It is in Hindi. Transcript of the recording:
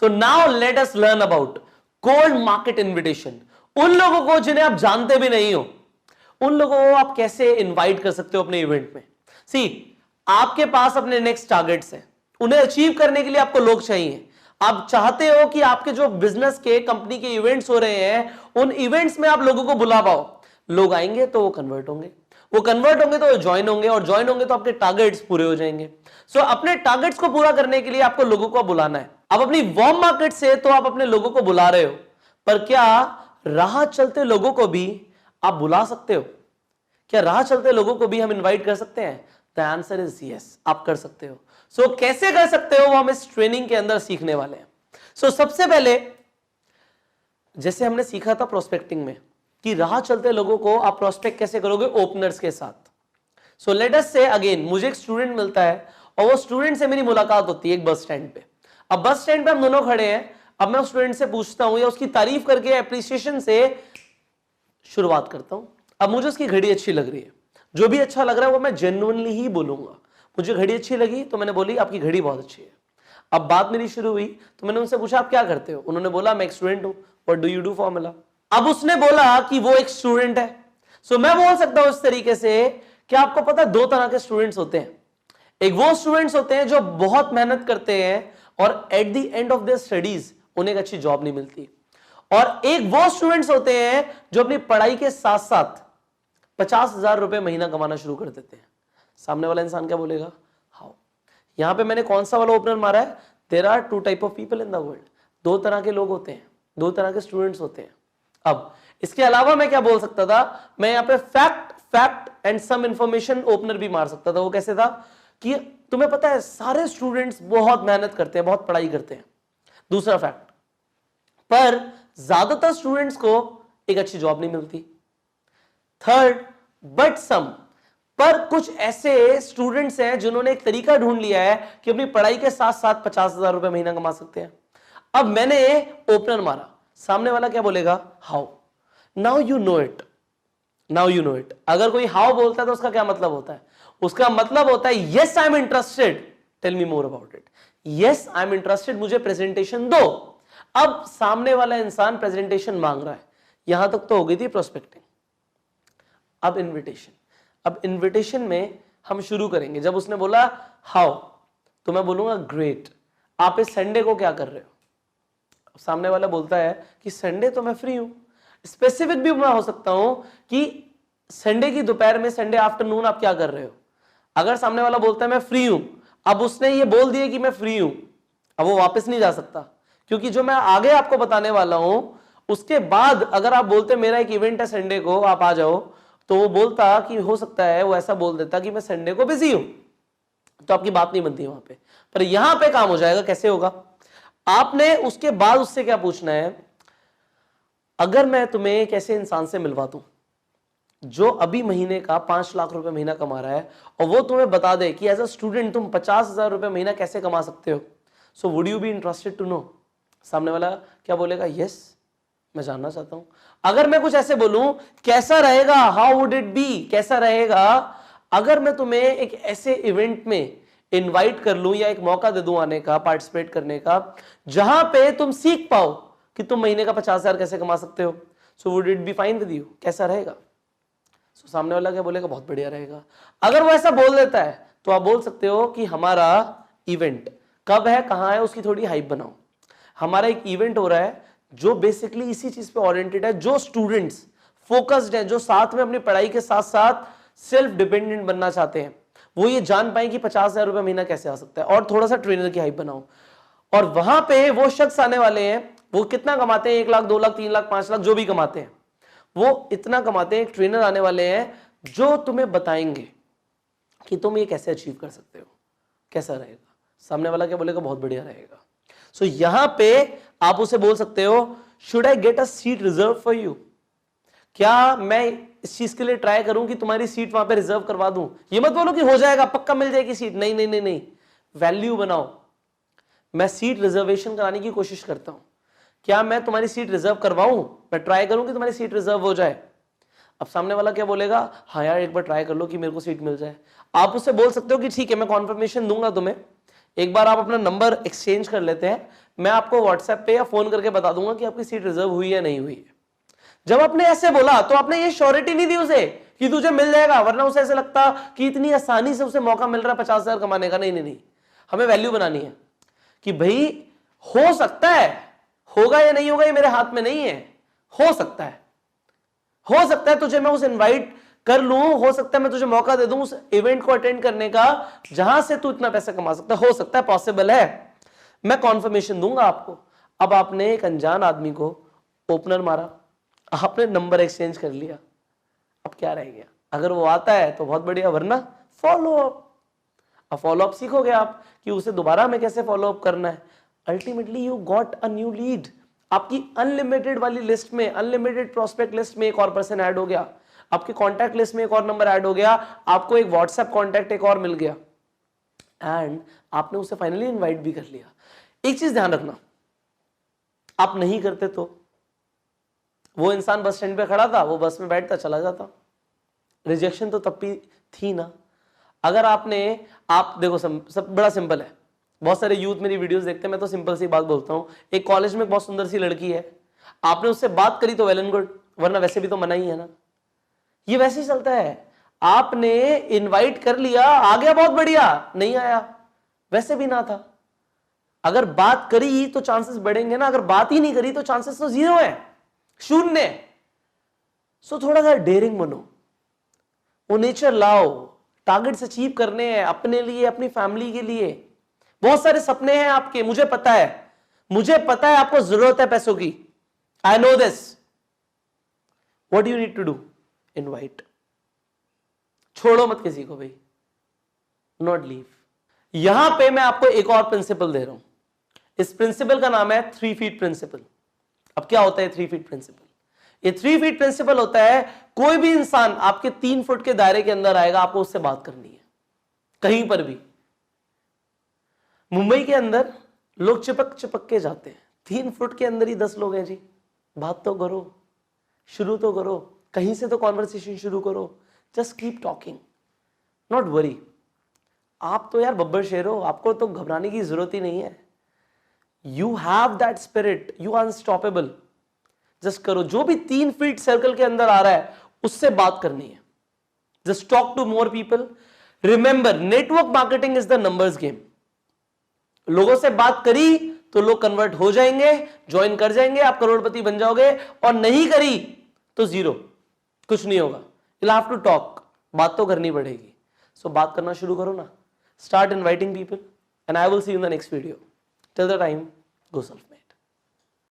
So now let us learn about cold market invitation. उन लोगों को जिन्हें आप जानते भी नहीं हो, उन लोगों को आप कैसे इनवाइट कर सकते हो अपने इवेंट में। सी, आपके पास अपने नेक्स्ट टारगेट्स हैं, उन्हें अचीव करने के लिए आपको लोग चाहिए। आप चाहते हो कि आपके जो बिजनेस के कंपनी के इवेंट्स हो रहे हैं, उन इवेंट्स में आप लोगों को बुला पाओ। लोग आएंगे तो वो कन्वर्ट होंगे, वो कन्वर्ट होंगे तो वो ज्वाइन होंगे, और ज्वाइन होंगे तो आपके टारगेट्स पूरे हो जाएंगे। सो अपने टारगेट्स को पूरा करने के लिए आपको लोगों को बुलाना है। अब अपनी वार्म मार्केट से तो आप अपने लोगों को बुला रहे हो, पर क्या राह चलते लोगों को भी आप बुला सकते हो? क्या राह चलते लोगों को भी हम इनवाइट कर सकते हैं? द आंसर इज यस, आप कर सकते हो। सो कैसे कर सकते हो वो हम इस ट्रेनिंग के अंदर सीखने वाले हैं। सबसे पहले, जैसे हमने सीखा था प्रोस्पेक्टिंग में कि राह चलते लोगों को आप प्रोस्पेक्ट कैसे करोगे, ओपनर्स के साथ। सो लेट अस से अगेन, मुझे एक स्टूडेंट मिलता है और वो स्टूडेंट से मेरी मुलाकात होती है एक बस स्टैंड पे। अब बस स्टैंड पे हम दोनों खड़े हैं। अब मैं उस स्टूडेंट से पूछता हूं या उसकी तारीफ करके एप्रिसिएशन से शुरुआत करता हूं। अब मुझे उसकी घड़ी अच्छी लग रही है, जो भी अच्छा लग रहा है वो मैं जेन्युइनली ही बोलूंगा। मुझे घड़ी अच्छी लगी तो मैंने बोली आपकी घड़ी बहुत अच्छी है। अब बात मेरी शुरू हुई तो मैंने उनसे पूछा आप क्या करते हो? उन्होंने बोला मैं एक स्टूडेंट हूं। What do you do formula. अब उसने बोला कि वो एक स्टूडेंट है। सो मैं बोल सकता हूं इस तरीके से कि आपको पता है दो तरह के स्टूडेंट्स होते हैं। एक वो स्टूडेंट्स होते हैं जो बहुत मेहनत करते हैं और at the end of their studies उन्हें एक अच्छी जॉब नहीं मिलती, और एक वो स्टूडेंट्स होते हैं जो अपनी पढ़ाई के साथ साथ 50,000 रुपए महीना कमाना शुरू कर देते हैं। सामने वाला इंसान क्या बोलेगा? हाउ। यहां पे मैंने कौन सा वाला ओपनर मारा है? There are two type of people in the world. दो तरह के लोग होते हैं, दो तरह के स्टूडेंट्स होते हैं। अब इसके अलावा मैं क्या बोल सकता था? मैं यहां पे fact and some information opener भी मार सकता था। वो कैसे था कि तुम्हें पता है सारे स्टूडेंट्स बहुत मेहनत करते हैं, बहुत पढ़ाई करते हैं। दूसरा फैक्ट, पर ज्यादातर स्टूडेंट्स को एक अच्छी जॉब नहीं मिलती। थर्ड, बट सम, पर कुछ ऐसे स्टूडेंट्स हैं जिन्होंने एक तरीका ढूंढ लिया है कि अपनी पढ़ाई के साथ साथ 50,000 रुपए महीना कमा सकते हैं। अब मैंने ओपनर मारा, सामने वाला क्या बोलेगा? How. Now you know it, now you know it. अगर कोई हाउ बोलता है तो उसका क्या मतलब होता है? उसका मतलब होता है yes I am interested, tell me more about it. Yes I am interested, मुझे प्रेजेंटेशन दो। अब सामने वाला इंसान प्रेजेंटेशन मांग रहा है। यहां तक तो हो गई थी प्रोस्पेक्टिंग। अब इनविटेशन। अब इनविटेशन में हम शुरू करेंगे। जब उसने बोला हाउ, तो मैं बोलूंगा ग्रेट, आप इस संडे को क्या कर रहे हो? सामने वाला बोलता है कि संडे तो मैं फ्री हूं। स्पेसिफिक भी मैं हो सकता हूं कि संडे की दोपहर में, संडे आफ्टरनून आप क्या कर रहे हो? अगर सामने वाला बोलता है मैं फ्री हूं, अब उसने ये बोल दिया कि मैं फ्री हूं, अब वो वापस नहीं जा सकता, क्योंकि जो मैं आगे आपको बताने वाला हूं उसके बाद अगर आप बोलते मेरा एक इवेंट है संडे को, आप आ जाओ, तो वो बोलता कि हो सकता है वो ऐसा बोल देता कि मैं संडे को बिजी हूं, तो आपकी बात नहीं बनती वहां पे। पर यहां पे काम हो जाएगा। कैसे होगा? आपने उसके बाद उससे क्या पूछना है? अगर मैं तुम्हें एक ऐसे इंसान से मिलवा दूं जो अभी महीने का 5 लाख रुपए महीना कमा रहा है और वो तुम्हें बता दे कि एज अ स्टूडेंट तुम 50,000 रुपए महीना कैसे कमा सकते हो, so would you be interested to know? सामने वाला क्या बोलेगा? यस, मैं जानना चाहता हूं। अगर मैं कुछ ऐसे बोलूं, कैसा रहेगा, हाउ वुड इट बी, कैसा रहेगा अगर मैं तुम्हें एक ऐसे इवेंट में इनवाइट कर लूं या एक मौका दे दूं आने का, पार्टिसिपेट करने का, जहां पे तुम सीख पाओ कि तुम महीने का 50,000 कैसे कमा सकते हो, so would it be fine with you? कैसा रहेगा? सो सामने वाला क्या बोलेगा? बहुत बढ़िया रहेगा। अगर वो ऐसा बोल देता है तो आप बोल सकते हो कि हमारा इवेंट कब है, कहां है, उसकी थोड़ी हाइप बनाओ। हमारा एक इवेंट हो रहा है जो बेसिकली इसी चीज पे ओरिएंटेड है, जो स्टूडेंट्स फोकस्ड हैं, जो साथ में अपनी पढ़ाई के साथ साथ सेल्फ डिपेंडेंट बनना चाहते हैं, वो ये जान पाए कि 50,000 रुपए महीना कैसे आ सकता है, और थोड़ा सा ट्रेनर की हाइप बनाओ। और वहां पे वो शख्स आने वाले हैं, वो कितना कमाते हैं? 1 लाख, 2 लाख, 3 लाख, 5 लाख, जो भी कमाते हैं, वो इतना कमाते हैं। एक ट्रेनर आने वाले हैं जो तुम्हें बताएंगे कि तुम ये कैसे अचीव कर सकते हो। कैसा रहेगा? सामने वाला क्या बोलेगा? बहुत बढ़िया रहेगा। सो यहां पे आप उसे बोल सकते हो, should I get a seat reserve for you? क्या मैं इस चीज के लिए ट्राई करूं कि तुम्हारी सीट वहां पे रिजर्व करवा दूं? ये मत बोलो कि हो जाएगा, पक्का मिल जाएगी सीट। नहीं नहीं नहीं नहीं, वैल्यू बनाओ। मैं सीट रिजर्वेशन कराने की कोशिश करता हूं। क्या मैं तुम्हारी सीट रिजर्व करवाऊं? मैं ट्राई करूं कि तुम्हारी सीट रिजर्व हो जाए। अब सामने वाला क्या बोलेगा? हाँ यार, एक बार ट्राई कर लो कि मेरे को सीट मिल जाए। आप उससे बोल सकते हो कि ठीक है, मैं कॉन्फर्मेशन दूंगा तुम्हें, एक बार आप अपना नंबर एक्सचेंज कर लेते हैं, मैं आपको व्हाट्सएप पे या फोन करके बता दूंगा कि आपकी सीट रिजर्व हुई या नहीं हुई है। जब आपने ऐसे बोला तो आपने ये श्योरिटी नहीं दी उसे कि तुझे मिल जाएगा, वरना उसे ऐसे लगता कि इतनी आसानी से उसे मौका मिल रहा है 50,000 कमाने का। नहीं नहीं नहीं, हमें वैल्यू बनानी है कि भाई हो सकता है, होगा या नहीं होगा ये मेरे हाथ में नहीं है, हो सकता है, हो सकता है तुझे मैं उस इनवाइट कर लूं, हो सकता है मैं तुझे मौका दे दूं उस इवेंट को अटेंड करने का जहां से तू इतना पैसा कमा सकता है, हो सकता है, पॉसिबल है, मैं कॉन्फर्मेशन दूंगा आपको। अब आपने एक अनजान आदमी को ओपनर मारा, आपने नंबर एक्सचेंज कर लिया, अब क्या रह गया? अगर वो आता है तो बहुत बढ़िया, वरना फॉलो अप। अब फॉलो अप सीखोगे आप कि उसे दोबारा हमें कैसे फॉलो अप करना है। Ultimately you got a new lead. आपकी अनलिमिटेड वाली लिस्ट में, अनलिमिटेड प्रोस्पेक्ट लिस्ट में एक और पर्सन ऐड हो गया, आपके कॉन्टैक्ट लिस्ट में एक और नंबर ऐड हो गया, आपको एक व्हाट्सएप कॉन्टैक्ट एक और मिल गया, एंड आपने उसे फाइनली इनवाइट भी कर लिया। एक चीज ध्यान रखना, आप नहीं करते तो वो इंसान बस स्टैंड पे खड़ा था, वो बस में बैठता चला जाता, रिजेक्शन तो तब भी थी ना। अगर आपने, आप देखो सब बड़ा सिंपल है, बहुत सारे यूथ मेरी वीडियोस देखते हैं, मैं तो सिंपल सी बात बोलता हूं। एक कॉलेज में बहुत सुंदर सी लड़की है, आपने उससे बात करी तो वेल एंड गुड, वरना वैसे भी तो मना ही है ना, ये वैसे ही चलता है। आपने इनवाइट कर लिया, आ गया बहुत बढ़िया, नहीं आया वैसे भी ना था। अगर बात करी तो चांसेस बढ़ेंगे ना, अगर बात ही नहीं करी तो चांसेस तो जीरो है, शून्य। सो थोड़ा सा डेयरिंग बनो, वो नेचर लाओ, टारगेट्स अचीव करने हैं अपने लिए, अपनी फैमिली के लिए। बहुत सारे सपने हैं आपके, मुझे पता है, मुझे पता है आपको जरूरत है पैसों की, I know this. What you need to do? Invite, छोड़ो मत किसी को भाई, नॉट लीव। यहां पे मैं आपको एक और प्रिंसिपल दे रहा हूं, इस प्रिंसिपल का नाम है 3 फीट प्रिंसिपल। अब क्या होता है 3 फीट प्रिंसिपल? ये 3 फीट प्रिंसिपल होता है, कोई भी इंसान आपके 3 फुट के दायरे के अंदर आएगा, आपको उससे बात करनी है, कहीं पर भी। मुंबई के अंदर लोग चिपक चिपक के जाते हैं, 3 फुट के अंदर ही 10 लोग हैं जी, बात तो करो, शुरू तो करो, कहीं से तो कॉन्वर्सेशन शुरू करो, just keep talking, not worry. आप तो यार बब्बर शेर हो, आपको तो घबराने की जरूरत ही नहीं है। You have that spirit, you are unstoppable. Just करो, जो भी 3 फीट सर्कल के अंदर आ रहा है उससे बात करनी है, just talk to more people. Remember, network marketing is the numbers game. लोगों से बात करी तो लोग कन्वर्ट हो जाएंगे, ज्वाइन कर जाएंगे, आप करोड़पति बन जाओगे, और नहीं करी तो जीरो, कुछ नहीं होगा। यू हैव टू टॉक, बात तो करनी पड़ेगी। सो बात करना शुरू करो ना, start inviting people, and I will see you in the next video. Till the time, go self.